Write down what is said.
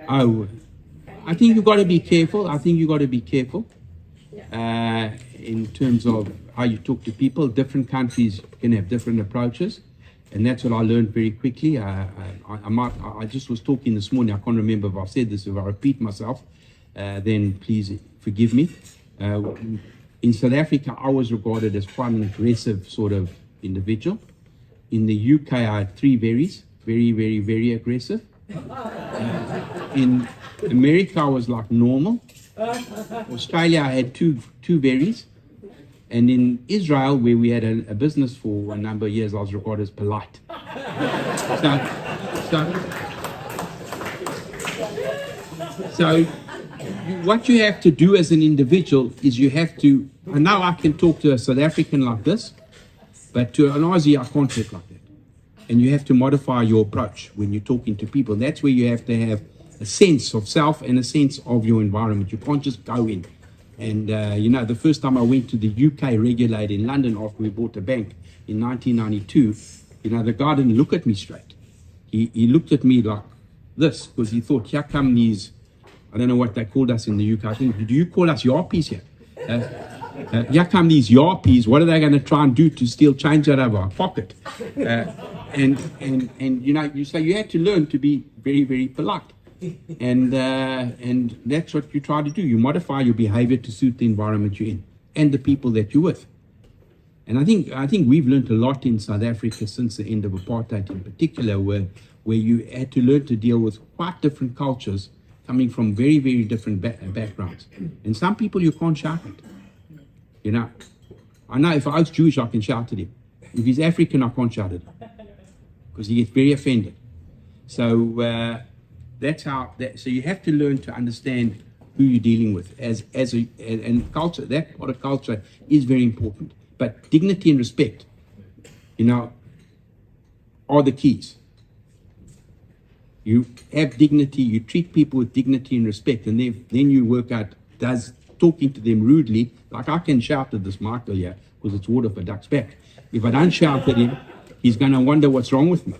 Oh, I think you've got to be careful. In terms of how you talk to people. Different countries can have different approaches, and that's what I learned very quickly. I just was talking this morning. I can't remember if I've said this. If I repeat myself, then please forgive me. In South Africa, I was regarded as quite an aggressive sort of individual. In the UK, I had three varies, very, very, very aggressive. In America, I was like normal. Australia, I had two varies. And in Israel, where we had a business for a number of years, I was regarded as polite. So what you have to do as an individual is you have to, and now I can talk to a South African like this, but to an Aussie, I can't talk like that. And you have to modify your approach when you're talking to people. That's where you have to have a sense of self and a sense of your environment. You can't just go in. And, the first time I went to the UK regulator in London after we bought a bank in 1992, the guy didn't look at me straight. He looked at me like this, because he thought, here come these, I don't know what they called us in the UK. I think, do you call us yarpies here? Here come these yarpies. What are they going to try and do to steal change out of our pocket? And so you had to learn to be very, very polite. And that's what you try to do. You modify your behavior to suit the environment you're in and the people that you're with. And I think we've learned a lot in South Africa since the end of apartheid in particular, where you had to learn to deal with quite different cultures coming from very, very different backgrounds. And some people you can't shout at. I know if I was Jewish, I can shout at him. If he's African, I can't shout at him because he gets very offended. So that's how. So you have to learn to understand who you're dealing with and culture. That part of culture is very important. But dignity and respect, are the keys. You have dignity. You treat people with dignity and respect, and then you work out, does talking to them rudely, like I can shout at this Michael here because it's water for duck's back. If I don't shout at him, he's going to wonder what's wrong with me.